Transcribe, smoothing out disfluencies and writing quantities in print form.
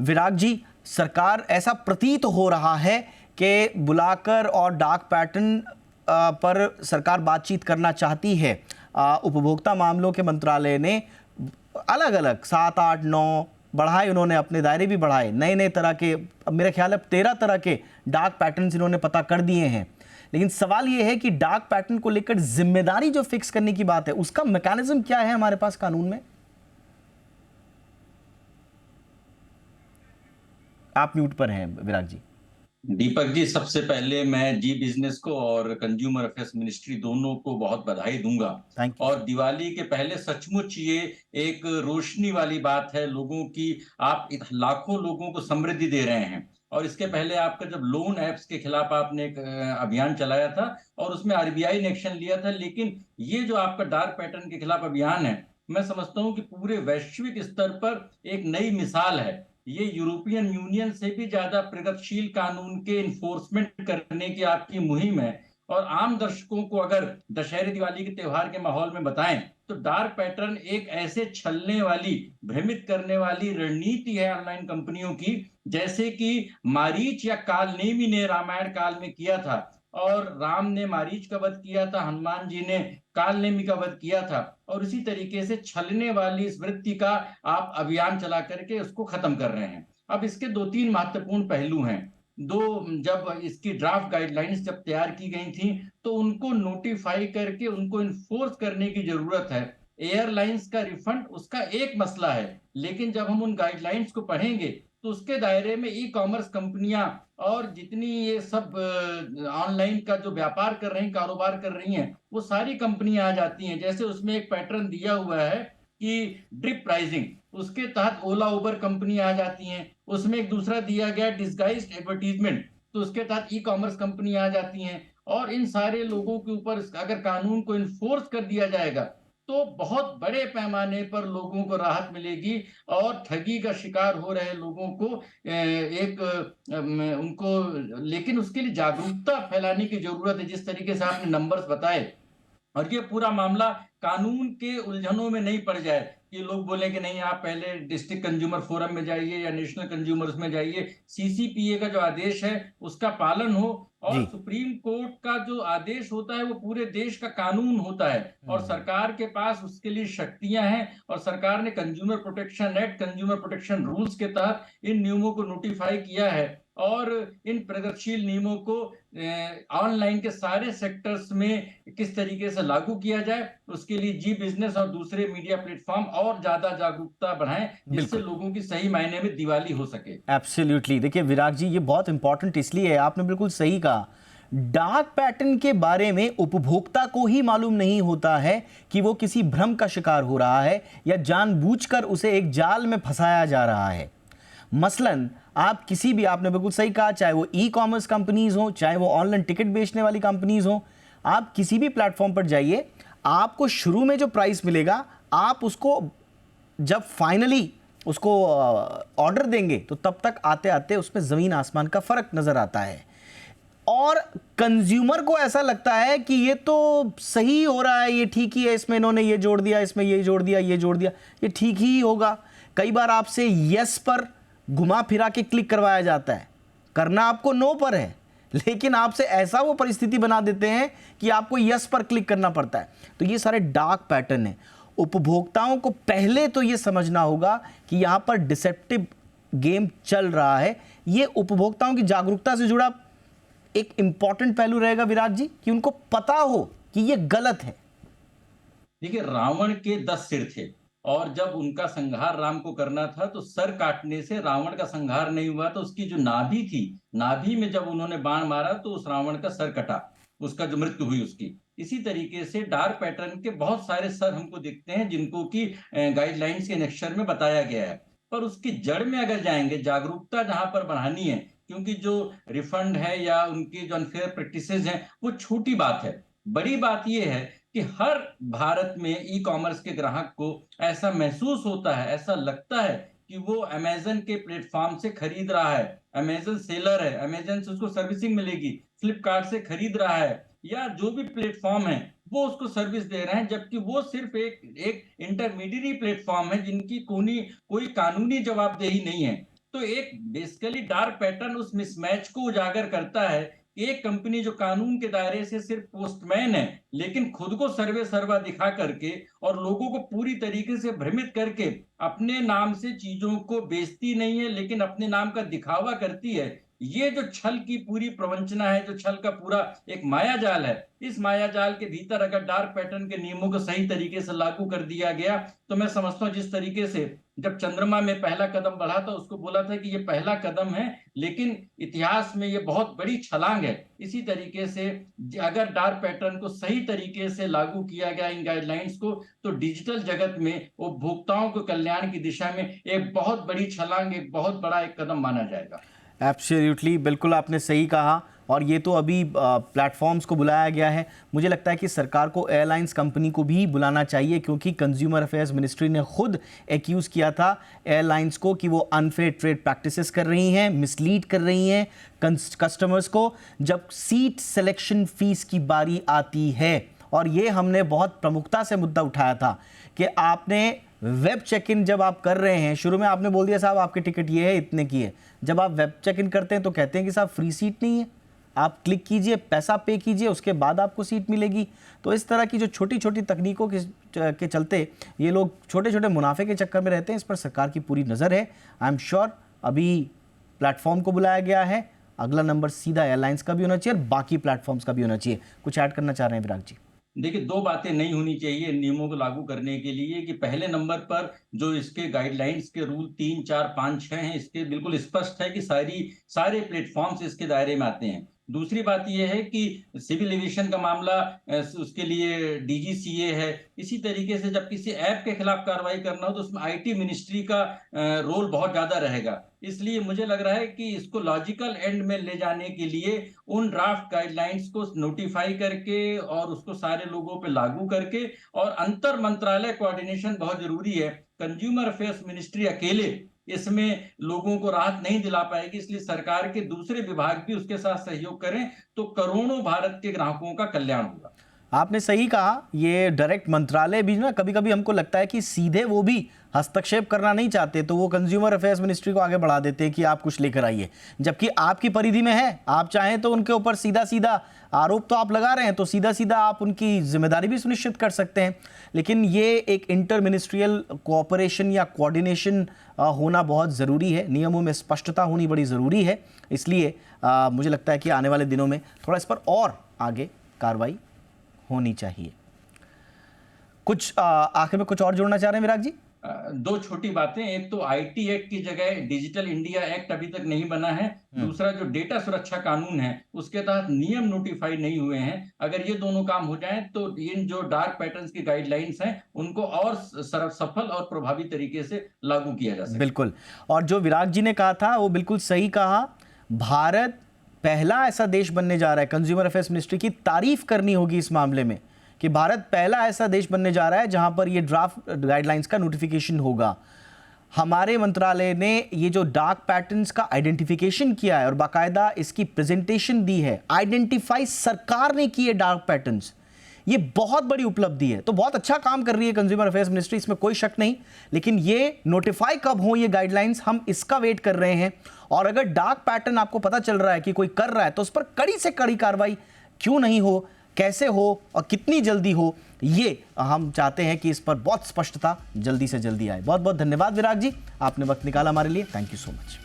विराग जी, सरकार ऐसा प्रतीत हो रहा है कि बुलाकर और डार्क पैटर्न पर सरकार बातचीत करना चाहती है। उपभोक्ता मामलों के मंत्रालय ने अलग अलग 7, 8, 9 बढ़ाए, उन्होंने अपने दायरे भी बढ़ाए, नए नए तरह के, अब मेरा ख्याल है 13 तरह के डार्क पैटर्न्स इन्होंने पता कर दिए हैं। लेकिन सवाल यह है कि डार्क पैटर्न को लेकर जिम्मेदारी जो फिक्स करने की बात है, उसका मैकेनिज्म क्या है हमारे पास कानून में? आप म्यूट पर हैं विराग जी। दीपक जी, सबसे पहले मैं जी बिजनेस को और कंज्यूमर अफेयर्स मिनिस्ट्री दोनों को बहुत बधाई दूंगा। Thank you. और दिवाली के पहले सचमुच ये एक रोशनी वाली बात है लोगों की। आप लाखों लोगों को समृद्धि दे रहे हैं। और इसके पहले आपका जब लोन ऐप्स के खिलाफ आपने एक अभियान चलाया था और उसमें आरबीआई ने एक्शन लिया था, लेकिन ये जो आपका डार्क पैटर्न के खिलाफ अभियान है, मैं समझता हूं कि पूरे वैश्विक स्तर पर एक नई मिसाल है। ये यूरोपियन यूनियन से भी ज्यादा प्रगतिशील कानून के इन्फोर्समेंट करने की आपकी मुहिम है। और आम दर्शकों को अगर दशहरे दिवाली के त्योहार के माहौल में बताएं तो डार्क पैटर्न एक ऐसे छलने वाली, भ्रमित करने वाली रणनीति है ऑनलाइन कंपनियों की, जैसे कि मारीच या काल नेमी ने रामायण काल में किया था। और राम ने मारीच का वध किया था, हनुमान जी ने काल नेमी का वध किया था। और इसी तरीके से छलने वाली इस वृत्ति का आप अभियान चला करके उसको खत्म कर रहे हैं। अब इसके 2-3 महत्वपूर्ण पहलू हैं। जब इसकी ड्राफ्ट गाइडलाइंस जब तैयार की गई थी तो उनको नोटिफाई करके उनको इन्फोर्स करने की जरूरत है। एयरलाइंस का रिफंड उसका एक मसला है, लेकिन जब हम उन गाइडलाइंस को पढ़ेंगे तो उसके दायरे में ई कॉमर्स कंपनियां और जितनी ये सब ऑनलाइन का जो व्यापार कर रही, कारोबार कर रही हैं, वो सारी कंपनियां आ जाती हैं। जैसे उसमें एक पैटर्न दिया हुआ है कि ड्रिप प्राइसिंग, उसके तहत ओला उबर कंपनी आ जाती हैं। उसमें एक दूसरा दिया गया डिस्गाइज्ड एडवर्टीजमेंट, तो उसके तहत ई कॉमर्स कंपनी आ जाती हैं। और इन सारे लोगों के ऊपर अगर कानून को इन्फोर्स कर दिया जाएगा तो बहुत बड़े पैमाने पर लोगों को राहत मिलेगी और ठगी का शिकार हो रहे लोगों को उनको, लेकिन उसके लिए जागरूकता फैलाने की जरूरत है, जिस तरीके से आपने नंबर्स बताए। और ये पूरा मामला कानून के उलझनों में नहीं पड़ जाए कि लोग बोले कि नहीं, आप पहले डिस्ट्रिक्ट कंज्यूमर फोरम में जाइए या नेशनल कंज्यूमर्स में जाइए। सीसीपीए का जो आदेश है उसका पालन हो, और सुप्रीम कोर्ट का जो आदेश होता है वो पूरे देश का कानून होता है। और सरकार के पास उसके लिए शक्तियां हैं, और सरकार ने consumer protection act, consumer protection rules के तहत इन नियमों को नोटिफाई किया है। और इन प्रगतिशील नियमों को ऑनलाइन के सारे सेक्टर्स में किस तरीके से लागू किया जाए, उसके लिए जी बिजनेस और दूसरे मीडिया प्लेटफॉर्म और ज्यादा जागरूकता बढ़ाएं, जिससे लोगों की सही मायने में दिवाली हो सके। एब्सोल्युटली। देखिए विराग जी, ये बहुत इंपॉर्टेंट इसलिए है, आपने बिल्कुल सही कहा। डार्क पैटर्न के बारे में उपभोक्ता को ही मालूम नहीं होता है कि वो किसी भ्रम का शिकार हो रहा है या जानबूझकर उसे एक जाल में फंसाया जा रहा है। मसलन आप किसी भी, आपने बिल्कुल सही कहा, चाहे वो ई कॉमर्स कंपनीज हो, चाहे वो ऑनलाइन टिकट बेचने वाली कंपनीज हो, आप किसी भी प्लेटफॉर्म पर जाइए, आपको शुरू में जो प्राइस मिलेगा, आप उसको जब फाइनली उसको ऑर्डर देंगे तो तब तक आते आते उसमें ज़मीन आसमान का फ़र्क नज़र आता है। और कंज्यूमर को ऐसा लगता है कि ये तो सही हो रहा है, ये ठीक ही है, इसमें इन्होंने ये जोड़ दिया, इसमें ये जोड़ दिया, ये जोड़ दिया, ये ठीक ही होगा। कई बार आपसे यस पर घुमा फिरा के क्लिक करवाया जाता है, करना आपको नो पर है, लेकिन आपसे ऐसा वो परिस्थिति बना देते हैं कि आपको यस पर क्लिक करना पड़ता है। तो ये सारे डार्क पैटर्न हैं। उपभोक्ताओं को पहले तो ये समझना होगा कि यहां पर डिसेप्टिव गेम चल रहा है। ये उपभोक्ताओं की जागरूकता से जुड़ा एक इंपॉर्टेंट पहलू रहेगा विराट जी, कि उनको पता हो कि ये गलत है। देखिए, रावण के 10 सिर थे, और जब उनका संहार राम को करना था तो सर काटने से रावण का संहार नहीं हुआ। तो उसकी जो नाभि थी, नाभि में जब उन्होंने बाण मारा तो उस रावण का सर कटा, उसका जो मृत्यु हुई उसकी। इसी तरीके से डार्क पैटर्न के बहुत सारे सर हमको दिखते हैं, जिनको कि गाइडलाइंस के नेक्स्चर में बताया गया है। पर उसकी जड़ में अगर जाएंगे, जागरूकता जहां पर बढ़ानी है, क्योंकि जो रिफंड है या उनकी जो अनफेयर प्रैक्टिसेस हैं वो छोटी बात है। बड़ी बात यह है कि हर भारत में ई कॉमर्स के ग्राहक को ऐसा महसूस होता है, ऐसा लगता है कि वो अमेजन के प्लेटफॉर्म से खरीद रहा है, अमेजन सेलर है, अमेजन से उसको सर्विसिंग मिलेगी, फ्लिपकार्ट से खरीद रहा है, या जो भी प्लेटफॉर्म है वो उसको सर्विस दे रहे हैं, जबकि वो सिर्फ एक एक इंटरमीडिएट प्लेटफॉर्म है जिनकी कोई कानूनी जवाबदेही नहीं है। तो एक बेसिकली डार्क पैटर्न उस मिसमैच को उजागर करता है। एक कंपनी जो कानून के दायरे से सिर्फ पोस्टमैन है, लेकिन खुद को सर्वे सर्वा दिखा करके और लोगों को पूरी तरीके से भ्रमित करके अपने नाम से चीजों को बेचती नहीं है, लेकिन अपने नाम का दिखावा करती है। ये जो छल की पूरी प्रवंचना है, जो छल का पूरा एक मायाजाल है, इस मायाजाल के भीतर अगर डार्क पैटर्न के नियमों को सही तरीके से लागू कर दिया गया, तो मैं समझता हूं जिस तरीके से जब चंद्रमा में पहला कदम बढ़ा था, उसको बोला था कि ये पहला कदम है, लेकिन इतिहास में ये बहुत बड़ी छलांग है। इसी तरीके से अगर डार्क पैटर्न को सही तरीके से लागू किया गया, इन गाइडलाइंस को, तो डिजिटल जगत में उपभोक्ताओं के कल्याण की दिशा में एक बहुत बड़ी छलांग, एक बहुत बड़ा एक कदम माना जाएगा। एब्सोल्युटली, बिल्कुल आपने सही कहा। और ये तो अभी प्लेटफॉर्म्स को बुलाया गया है। मुझे लगता है कि सरकार को एयरलाइंस कंपनी को भी बुलाना चाहिए, क्योंकि कंज्यूमर अफेयर्स मिनिस्ट्री ने खुद एक्यूज़ किया था एयरलाइंस को कि वो अनफेयर ट्रेड प्रैक्टिसेस कर रही हैं, मिसलीड कर रही हैं कस्टमर्स को जब सीट सिलेक्शन फीस की बारी आती है। और ये हमने बहुत प्रमुखता से मुद्दा उठाया था कि आपने वेब चेक इन जब आप कर रहे हैं, शुरू में आपने बोल दिया साहब आपकी टिकट ये है, इतने की है। जब आप वेब चेक इन करते हैं तो कहते हैं कि साहब फ्री सीट नहीं है, आप क्लिक कीजिए, पैसा पे कीजिए, उसके बाद आपको सीट मिलेगी। तो इस तरह की जो छोटी छोटी तकनीकों के चलते ये लोग छोटे छोटे मुनाफे के चक्कर में रहते हैं। इस पर सरकार की पूरी नज़र है। आई एम श्योर अभी प्लेटफॉर्म को बुलाया गया है, अगला नंबर सीधा एयरलाइंस का भी होना चाहिए और बाकी प्लेटफॉर्म्स का भी होना चाहिए। कुछ ऐड करना चाह रहे हैं विराग जी? देखिए, 2 बातें नहीं होनी चाहिए नियमों को लागू करने के लिए कि पहले नंबर पर जो इसके गाइडलाइंस के रूल 3, 4, 5, 6 हैं, इसके बिल्कुल स्पष्ट है कि सारे प्लेटफ़ॉर्म्स इसके दायरे में आते हैं। दूसरी बात ये है कि सिविल एविएशन का मामला उसके लिए डीजीसीए है। इसी तरीके से जब किसी ऐप के खिलाफ कार्रवाई करना हो तो उसमें आईटी मिनिस्ट्री का रोल बहुत ज़्यादा रहेगा। इसलिए मुझे लग रहा है कि इसको लॉजिकल एंड में ले जाने के लिए उन ड्राफ्ट गाइडलाइंस को नोटिफाई करके और उसको सारे लोगों पे लागू करके और अंतर मंत्रालय कोऑर्डिनेशन बहुत जरूरी है। कंज्यूमर अफेयर्स मिनिस्ट्री अकेले इसमें लोगों को राहत नहीं दिला पाएगी, इसलिए सरकार के दूसरे विभाग भी उसके साथ सहयोग करें तो करोड़ों भारत के ग्राहकों का कल्याण होगा। आपने सही कहा, ये डायरेक्ट मंत्रालय भी ना कभी कभी हमको लगता है कि सीधे वो भी हस्तक्षेप करना नहीं चाहते, तो वो कंज्यूमर अफेयर्स मिनिस्ट्री को आगे बढ़ा देते हैं कि आप कुछ लेकर आइए, जबकि आपकी परिधि में है। आप चाहें तो उनके ऊपर सीधा सीधा आरोप तो आप लगा रहे हैं, तो सीधा सीधा आप उनकी जिम्मेदारी भी सुनिश्चित कर सकते हैं। लेकिन ये एक इंटर मिनिस्ट्रियल कोऑपरेशन या कोऑर्डिनेशन होना बहुत ज़रूरी है, नियमों में स्पष्टता होनी बड़ी ज़रूरी है। इसलिए मुझे लगता है कि आने वाले दिनों में थोड़ा इस पर और आगे कार्रवाई होनी चाहिए। कुछ आखिर में कुछ और जोड़ना चाह रहे हैं विराग जी? 2 छोटी बातें। एक तो आईटी एक्ट की जगह डिजिटल इंडिया एक्ट अभी तक नहीं बना है। दूसरा जो डेटा सुरक्षा कानून है उसके तहत नियम नोटिफाई नहीं हुए हैं। अगर ये दोनों काम हो जाएं तो इन जो डार्क पैटर्न्स की गाइडलाइंस हैं उनको और सफल और प्रभावी तरीके से लागू किया जा सके। बिल्कुल, और जो विराग जी ने कहा था वो बिल्कुल सही कहा। भारत पहला ऐसा देश बनने जा रहा है, कंज्यूमर अफेयर्स मिनिस्ट्री की तारीफ करनी होगी इस मामले में, कि भारत पहला ऐसा देश बनने जा रहा है जहां पर ये ड्राफ्ट गाइडलाइंस का नोटिफिकेशन होगा। हमारे मंत्रालय ने ये जो डार्क पैटर्न्स का आइडेंटिफिकेशन किया है और बाकायदा इसकी प्रेजेंटेशन दी है, आइडेंटिफाई सरकार ने किए डार्क पैटर्न्स, ये बहुत बड़ी उपलब्धि है। तो बहुत अच्छा काम कर रही है कंज्यूमर अफेयर्स मिनिस्ट्री, इसमें कोई शक नहीं। लेकिन ये नोटिफाई कब हो ये गाइडलाइंस, हम इसका वेट कर रहे हैं। और अगर डार्क पैटर्न आपको पता चल रहा है कि कोई कर रहा है तो उस पर कड़ी से कड़ी कार्रवाई क्यों नहीं हो, कैसे हो और कितनी जल्दी हो, ये हम चाहते हैं कि इस पर बहुत स्पष्टता जल्दी से जल्दी आए। बहुत बहुत धन्यवाद विराग जी, आपने वक्त निकाला हमारे लिए। Thank you so much.